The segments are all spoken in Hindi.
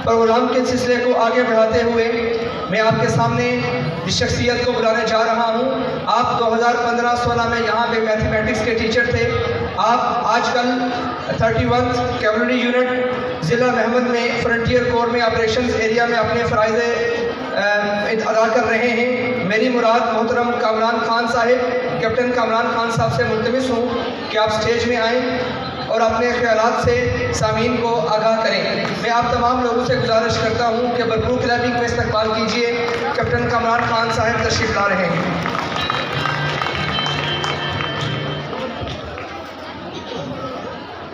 प्रोग्राम के सिलसिले को आगे बढ़ाते हुए मैं आपके सामने जिस शख्सियत को बुलाने जा रहा हूँ, आप 2015-16 में यहाँ पे मैथमेटिक्स के टीचर थे। आप आजकल 31 कैवलरी यूनिट ज़िला महमद में फ्रंटियर कोर में ऑपरेशंस एरिया में अपने फ़राइज़ अदा कर रहे हैं। मेरी मुराद मोहतरम कामरान खान साहिब, कैप्टन कामरान खान साहब से मुल्तमिस हूँ कि आप स्टेज में आएँ और अपने ख्यालात से सामीन को आगाह करें। मैं आप तमाम लोगों से गुजारिश करता हूँ कि भरपूर क्लैपिंग में इस्तकबाल कीजिए। कैप्टन कामरान खान साहब तशरीफ़ ला रहे हैं।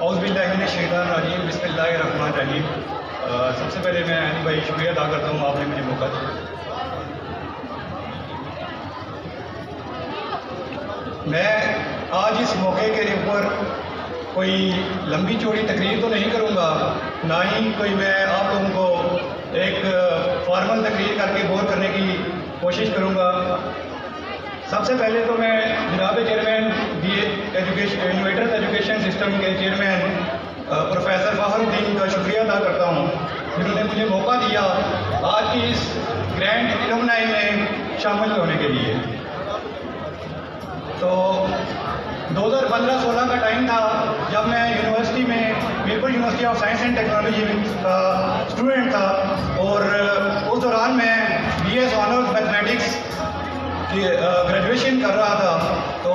औज़ुबिल्लाहिमिनश्शैतानिर्रजीम, बिस्मिल्लाहिर्रहमानिर्रहीम। सबसे पहले मैं अली भाई शुक्रिया अदा करता हूँ, आपने मुझे मौका दिया। मैं आज इस मौके के ऊपर कोई लंबी चौड़ी तकरीर तो नहीं करूँगा, ना ही कोई मैं आप लोगों को एक फॉर्मल तकरीर करके बोर करने की कोशिश करूँगा। सबसे पहले तो मैं जनाब चेयरमैन इनोवेटर्स एजुकेशन सिस्टम के चेयरमैन प्रोफेसर फ़खरुद्दीन का शुक्रिया अदा करता हूँ, जिन्होंने मुझे मौका दिया आज की इस ग्रैंड एलुमनाई में शामिल होने के लिए। तो 2015-16 का टाइम था जब मैं यूनिवर्सिटी में Mirpur university of science and technology का स्टूडेंट था, और उस दौरान मैं BS ऑनर्स मैथमेटिक्स की ग्रेजुएशन कर रहा था। तो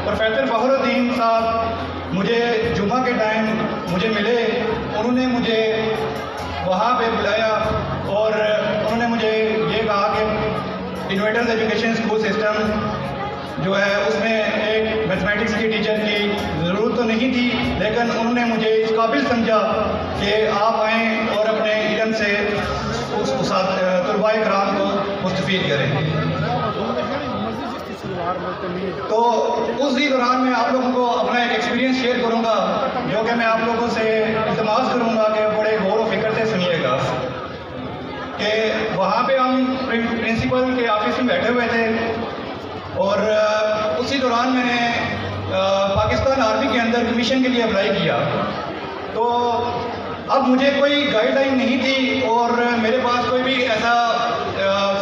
प्रोफेसर फ़खरुद्दीन साहब मुझे जुमा के टाइम मुझे मिले, उन्होंने मुझे वहाँ पे बुलाया और उन्होंने मुझे ये कहा कि इनोवेटर्स एजुकेशन स्कूल सिस्टम जो है उसमें एक मैथमेटिक्स के टीचर की ज़रूरत तो नहीं थी, लेकिन उन्होंने मुझे इस काबिल समझा कि आप आएँ और अपने इल्म से उस तलबाए कराम को मुस्तफ़ीद करें। तो उसी दौरान मैं आप लोगों को अपना एक एक्सपीरियंस शेयर करूंगा, जो कि मैं आप लोगों से इल्तमास करूंगा कि बड़े गौर व फिक्र से सुनिएगा। कि वहाँ पे हम प्रिंसिपल के ऑफिस में बैठे हुए थे, और उसी दौरान मैंने पाकिस्तान आर्मी के अंदर कमीशन के लिए अप्लाई किया। तो अब मुझे कोई गाइडलाइन नहीं थी और मेरे पास कोई भी ऐसा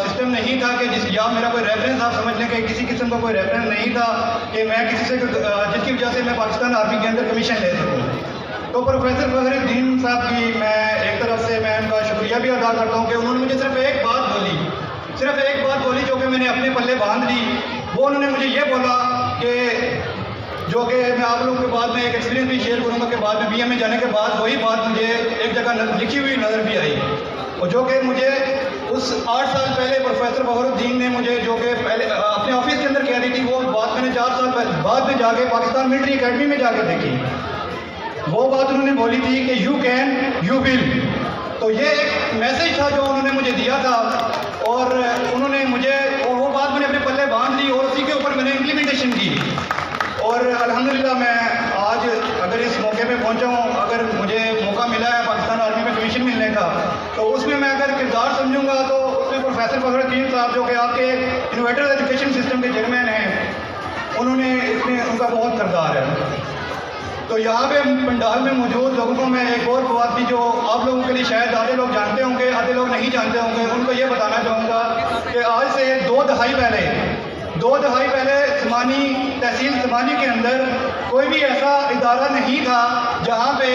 सिस्टम नहीं था कि या मेरा कोई रेफरेंस आप समझ लें कि किसी किस्म का कोई रेफरेंस नहीं था कि मैं किसी से जिसकी वजह से मैं पाकिस्तान आर्मी के अंदर कमीशन ले सकूँ। तो प्रोफेसर फ़खरुद्दीन साहब की मैं एक तरफ से मैं उनका शुक्रिया भी अदा करता हूँ कि उन्होंने मुझे सिर्फ एक बात बोली जो कि मैंने अपने पल्ले बांध ली। वो उन्होंने मुझे ये बोला कि जो कि मैं आप लोगों के बाद में एक एक्सपीरियंस भी शेयर करूंगा कि बाद में BA में जाने के बाद वही बात मुझे एक जगह लिखी हुई नज़र भी आई, और जो कि मुझे उस 8 साल पहले प्रोफेसर फ़खरुद्दीन ने मुझे जो कि पहले अपने ऑफिस के अंदर कह दी थी, वो बात मैंने 4 साल बाद में जाके पाकिस्तान मिलिट्री अकेडमी में जाके देखी। वो बात उन्होंने बोली थी कि यू कैन यू विल। तो ये एक मैसेज था जो उन्होंने मुझे दिया था, और उन्होंने मुझे वो बात मैंने अपने पल्ले बांध ली और उसी के ऊपर मैंने इम्प्लीमेंटेशन की। और अल्हम्दुलिल्लाह मैं आज अगर इस मौके पे पहुंचा हूँ, अगर मुझे मौका मिला है पाकिस्तान आर्मी में कमीशन मिलने का, तो उसमें मैं अगर किरदार समझूंगा तो उसमें प्रोफेसर फ़खरुद्दीन साहब जो कि आपके इनोवेटर्स एजुकेशन सिस्टम के चेयरमैन हैं, उन्होंने इसमें उनका बहुत किरदार है। तो यहाँ पे पंडाल में मौजूद लोगों को मैं एक और बात भी जो आप लोगों के लिए शायद आधे लोग जानते होंगे, आधे लोग नहीं जानते होंगे, उनको ये बताना चाहूँगा कि आज से 2 दहाई पहले तहसील समानी के अंदर कोई भी ऐसा इदारा नहीं था जहाँ पे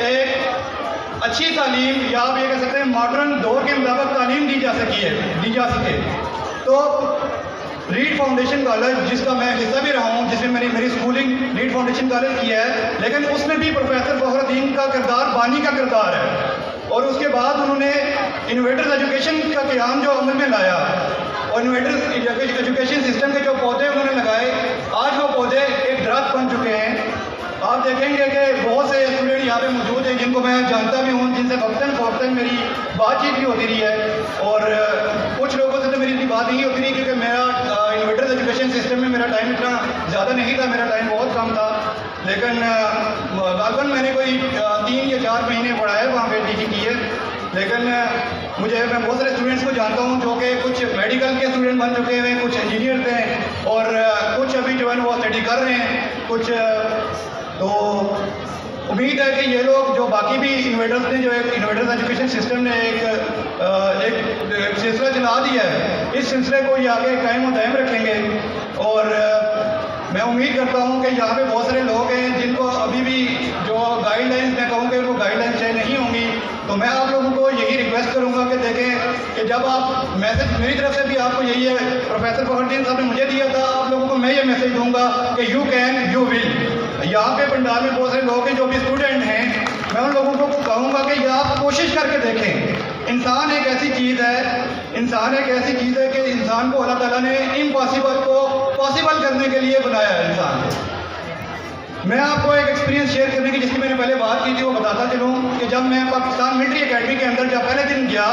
एक अच्छी तालीम, या आप ये कह सकते हैं मॉडर्न दौर के मुताबिक तालीम दी जा सके। तो रीड फाउंडेशन कॉलेज, जिसका मैं हिस्सा भी रहा हूँ, जिसमें मेरी स्कूलिंग रीड फाउंडेशन कॉलेज की है, लेकिन उसमें भी प्रोफेसर फ़खरुद्दीन का किरदार बानी का किरदार है। और उसके बाद उन्होंने इनोवेटर्स एजुकेशन का क़याम जो अमल में लाया, और इनोवेटर्स एजुकेशन सिस्टम के जो पौधे उन्होंने लगाए, आज वो पौधे एक दरख्त बन चुके हैं। आप देखेंगे कि बहुत से स्टूडेंट यहाँ पे मौजूद हैं जिनको मैं जानता भी हूँ, जिनसे वक्तन मेरी बातचीत भी होती रही है, और कुछ लोगों से तो मेरी इतनी बात नहीं होती रही क्योंकि मेरा इनोवेटर्स एजुकेशन सिस्टम में मेरा टाइम इतना ज़्यादा नहीं था, मेरा टाइम बहुत कम था। लेकिन गालबन मैंने कोई 3 या 4 महीने पढ़ाया वहाँ पे टीचिंग की है। लेकिन मैं बहुत सारे स्टूडेंट्स को जानता हूँ जो कि कुछ मेडिकल के स्टूडेंट बन चुके हैं, कुछ इंजीनियर हैं, और कुछ अभी जो है वो स्टडी कर रहे हैं, कुछ तो उम्मीद है कि ये लोग जो बाकी भी इन्वेटर्स ने जो एक इन्वेटर्स एजुकेशन सिस्टम ने एक सिलसिला चला दिया है, इस सिलसिले को ये आगे कायम दायम रखेंगे। और मैं उम्मीद करता हूँ कि यहाँ पे बहुत सारे लोग हैं जिनको अभी भी जो गाइडलाइंस मैं कहूँ कि वो गाइडलाइंस चाहिए नहीं होंगी, तो मैं आप लोगों को यही रिक्वेस्ट करूँगा कि देखें कि जब आप मैसेज मेरी तरफ से भी आपको यही है, प्रोफेसर फखरुद्दीन साहब ने मुझे दिया था, आप लोगों को मैं ये मैसेज दूंगा कि यू कैन यू विल। यहाँ पे पंडाल में बहुत सारे लोग हैं जो भी स्टूडेंट हैं, मैं उन लोगों को कहूँगा कि ये आप कोशिश करके देखें। इंसान एक ऐसी चीज़ है कि इंसान को अल्लाह ताला ने इम्पॉसिबल को पॉसिबल करने के लिए बनाया है इंसान को। मैं आपको एक एक्सपीरियंस शेयर करने की जिसकी मैंने पहले बात की थी वो बताता चलूँ कि जब मैं पाकिस्तान मिलिट्री एकेडमी के अंदर जब पहले दिन गया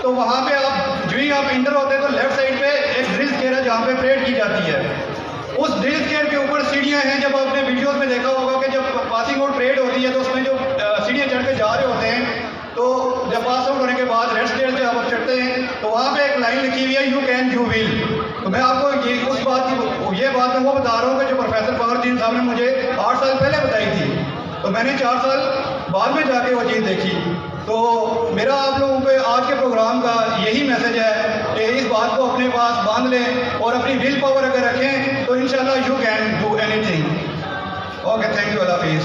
तो वहाँ पे आप जो ही आप इंटर होते हैं तो लेफ्ट साइड पे एक ड्रिल स्केयर है जहाँ पे परेड की जाती है। उस ड्रिल स्केयर के ऊपर सीढ़ियाँ हैं, जब आपने वीडियोस में देखा होगा कि जब पासिंग आउट परेड होती है तो उसमें जो सीढ़ियाँ चढ़ के जा रहे होते हैं, तो जब पास आउट होने के बाद रेड स्टेयर से आप चढ़ते हैं तो वहाँ पे एक लाइन लिखी हुई है यू कैन यू विल। तो मैं आपको ये बात मैं वो बता रहा हूँ कि जो प्रोफेसर फखरुद्दीन साहब ने मुझे 8 साल पहले बताई थी, तो मैंने 4 साल बाद में जाके वो चीज़ देखी। तो मेरा आप लोगों पे आज के प्रोग्राम का यही मैसेज है कि इस बात को अपने पास बांध लें और अपनी विल पावर अगर रखें तो इंशाल्लाह you can do anything. Okay, thank you, Allah हाफिज़।